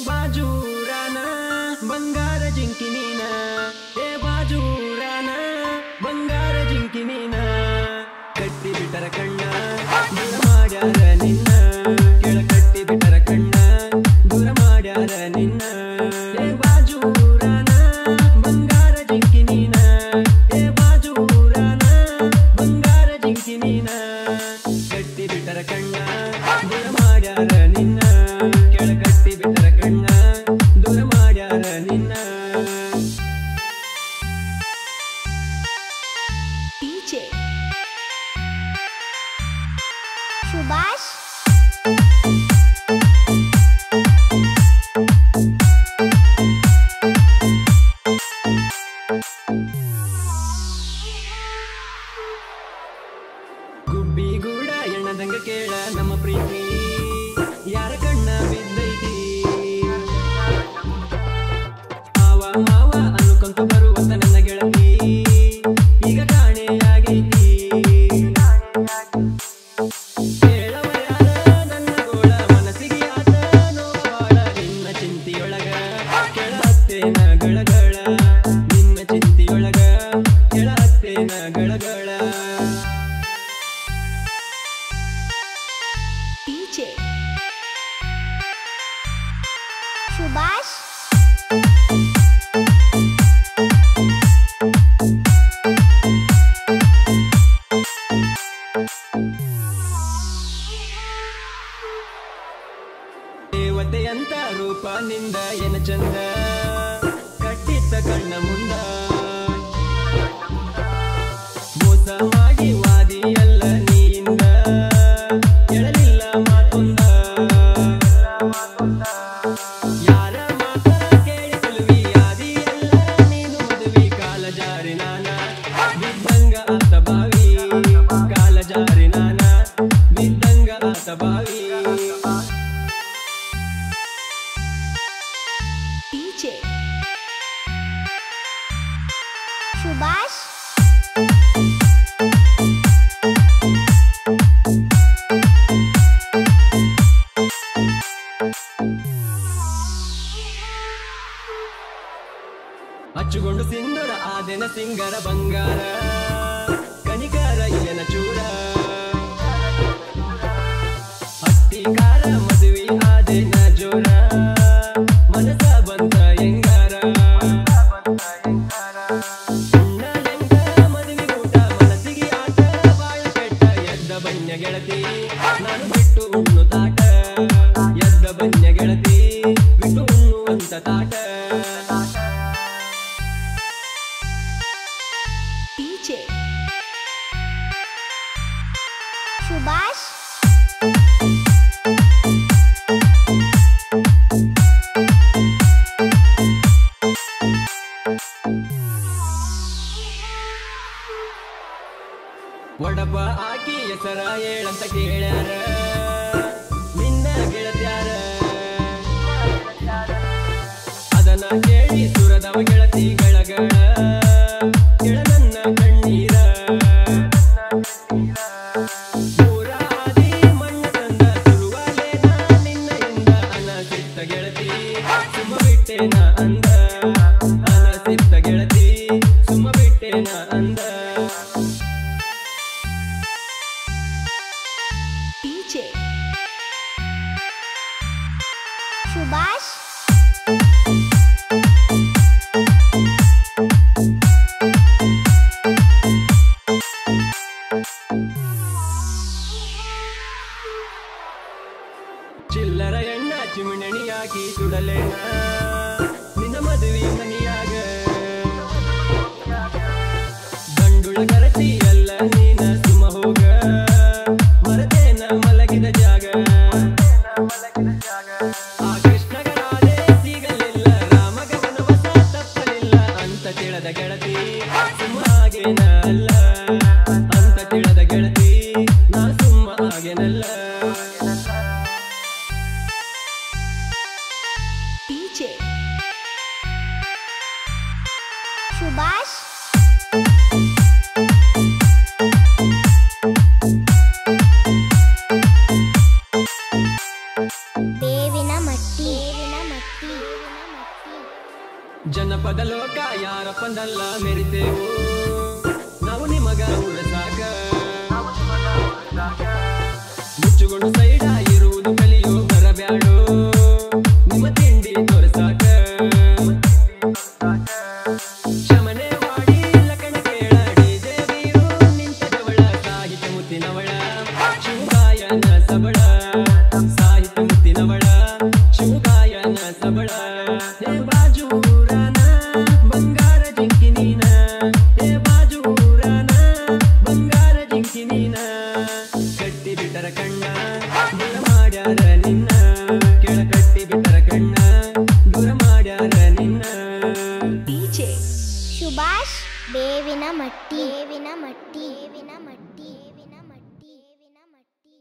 ಬಾಜೂರಾನ ಬಂಗಾರ ಜಿಂಕಿ ನೀನ ಏ ಬಾಜೂರಾನ ಬಂಗಾರ ಜಿಂಕಿ ನೀನ ಕಟ್ಟಿ ಬಿಟ್ಟರ ಕಣ್ಣ ದೂರ ಮಾಡ್ಯಾರ ನಿನ್ನ ಕೆಳ ಕಟ್ಟಿ ಬಿಟ್ಟರ ಕಣ್ಣ ದೂರ ಮಾಡ್ಯಾರ ನಿನ್ನ ಏ ಬಾಜೂರಾನ ಬಂಗಾರ ಜಿಂಕಿ ನೀನ ಏ ಬಾಜೂರಾನ ಬಂಗಾರ ಜಿಂಕಿ ನೀನ ಕಟ್ಟಿ ಬಿಟ್ಟರ ಕಣ್ಣ ದೂರ ಮಾಡ್ಯಾರ ನಿನ್ನ ಕೆಳ ಕಟ್ಟಿ ಬಿಟ್ಟರ ಕಣ್ಣ ದೂರ ಮಾಡ್ಯಾರ ನಿನ್ನ DJ ಸುಭಾಷ್ ಗುಬ್ಬಿ ಗೂಡ ಎಣ್ಣದಂಗ ಕೇಳ ನಮ್ಮ ಪ್ರೀತಿ ಯಾರ ಕಣ್ಣ ಬಿದ್ದೈತಿ ಮಾವ ಮಾವ ಅನ್ಕೊಂತ ಬರುವಂತ ನನ್ನ ಗೆಳತಿ ಈಗ ಕಾಣೆಯಾಗೈತಿ ಕೇಳವ ಯಾರ ನನ್ನ ಗೋಳ ಮನಸ್ಸಿಗೆ ಆತ ನೋವಾಳ ನಿನ್ನ ಚಿಂತಿಯೊಳಗ ಕೆಳತ್ತೇನ ಗಳಗಳ ನಿನ್ನ ಚಿಂತಿಯೊಳಗ ಕೆಳತ್ತೇನ ಗಳಗಳ DJ ಸುಭಾಷ್ ದೇವತೆಯಂತ ರೂಪ ನಿಂದ ಎನ ಚಂದ ಕಟ್ಟಿದ್ದ ಕಣ್ಣ ಮುಂದ ಮೋಸ ಮಾಡಿ ವಾದಿ ಎಲ್ಲ ನೀಯಿಂದ ಎಳಲಿಲ್ಲ ಮಾತೊಂದ ಯಾರ ಮಾತ ಕೇಳಿ ಕೊಲುವಿ ಆದಿ ಎಲ್ಲ ನೀನು ಮದುವಿ ಕಾಲ ಜಾರಿ ನಾನ ಬಿದ್ದಂಗ ಆತ ಬಾವಿ ಕಾಲ ಜಾರಿ ನಾನ ಬಿದ್ದಂಗ ಆತ ಬಾವಿ DJ ಸುಭಾಷ್ ಹಚ್ಚುಗೊಂಡು ಸಿಂಧೂರ ಆದೆನ ಸಿಂಗರ ಬಂಗಾರ ಕನಿಕರ ಇಲೆನ ಚೂರ ಹಟ್ಟಿಕಾರ ಮದುವೆ ಆದೆನ ಜೋರ ಮನಸ ಬಂತ ಎಂಗಾರ ಮದುವೆ ಊಟ ಮನಸ್ಸಿಗೆ ಆಟ ಬಾಳ ಕೆಟ್ಟ ಎದ್ದ ಬನ್ಯ ಗೆಳತಿ ನಾನು ಬಿಟ್ಟು ಉಣ್ಣು ತಾಟ ಎದ್ದ ಬನ್ಯ ಗೆಳತಿ ಬಿಟ್ಟು ಉಣ್ಣುವಂತ ತಾಟ DJ ಸುಭಾಷ್ ಒಡಪ ಆಕಿ ಹೆಸರ ಹೇಳಂತ ಕೇಳ್ಯಾರ ನಿನ್ನ ಗೆಳತ್ಯಾರ ಅದನ್ನ ಕೇಳಿ ಸುರದವ ಗೆಳತಿ ಗಳಗಳ ಕೆಳ ನನ್ನ ಕಣ್ಣೀರ ಪೂರಾದಿ ಮಣ್ಣ ತಂದ ಸುರುವಾಲೇನ ನಿನ್ನೆಯಿಂದ ಅನಸಿತ್ತ ಗೆಳತಿ ಸುಮ್ಮ ಬಿಟ್ಟೇನ ಅಂದ ಅನಸಿತ್ತ ಗೆಳತಿ ಸುಮ್ಮ ಬಿಟ್ಟೇನ ಅಂದ DJ ಸುಭಾಷ್ ಚಿಲ್ಲರ ಎಣ್ಣ ಚಿಮಣಣಿಯಾಗಿ ಸುಡಲೇನ ನಿನ್ನ ಮದುವೆ ಮನಿಯಾಗ ಗಂಡುಳ ಕರತಿ ಎಲ್ಲ ನೀನ ಸುಮ ಹೋಗ ಮರತೇನ ಮಲಗಿದ ಜಾಗ ಆ ಕೃಷ್ಣಗರಾದೆ ಸಿಗಲಿಲ್ಲ ರಾಮಗ ವನವಾಸ ತಪ್ಪಲಿಲ್ಲ ಅಂತ ತಿಳಿದ ಗೆಳತಿ ಸುಮ್ಮ ಆಗೇನ ಅಲ್ಲ ಅಂತ ತಿಳಿದ ಗೆಳತಿ ನಾ ಸುಮ್ಮ ಆಗೇನಲ್ಲ DJ ಸುಭಾಷ್ ಬೇವಿನ ಮಟ್ಟಿ ಜನಪದ ಲೋಕ ಯಾರಪ್ಪಂದಲ್ಲ ಮೆರಿತೇವು ನಾವು ನಿಮಗ ಉರಸಾಕ ಮುಚ್ಚುಗೊಂಡು ಸೈಡ ಇರುವುದು ಕಲಿಯೋ ಬರಬ್ಯಾಡೋ ನಿಮ್ಮ ತಿಂಡಿ ತೋರಸಾಕ ಶಮನೆ ಮಾಡಿ ಲಕಣ ಕೇಳ ಡಿಜೆ ಬೀರು ನಿಂತದವಳ ಸಾಹಿತ್ಯ ಮುತ್ತಿನವಳ ಶಿವಗಾಯನ ಸಬಳ ಸಾಹಿತ್ಯ ಮುತ್ತಿನವಳ ಶಿವಗಾಯನ ಸಬಳ ಹೇ ಬಾಜೂರನ ಬಂಗಾರ ಜಿಂಕಿ ನೀನ ಹೇ ಬಾಜೂರನ ಬಂಗಾರ ಜಿಂಕಿ ನೀನ ಕಟ್ಟಿ ಬಿಟ್ಟರ ಕಣ್ಣ ಮಾಡ್ಯಾರ ನಿನ್ನ ಕೆಳಕ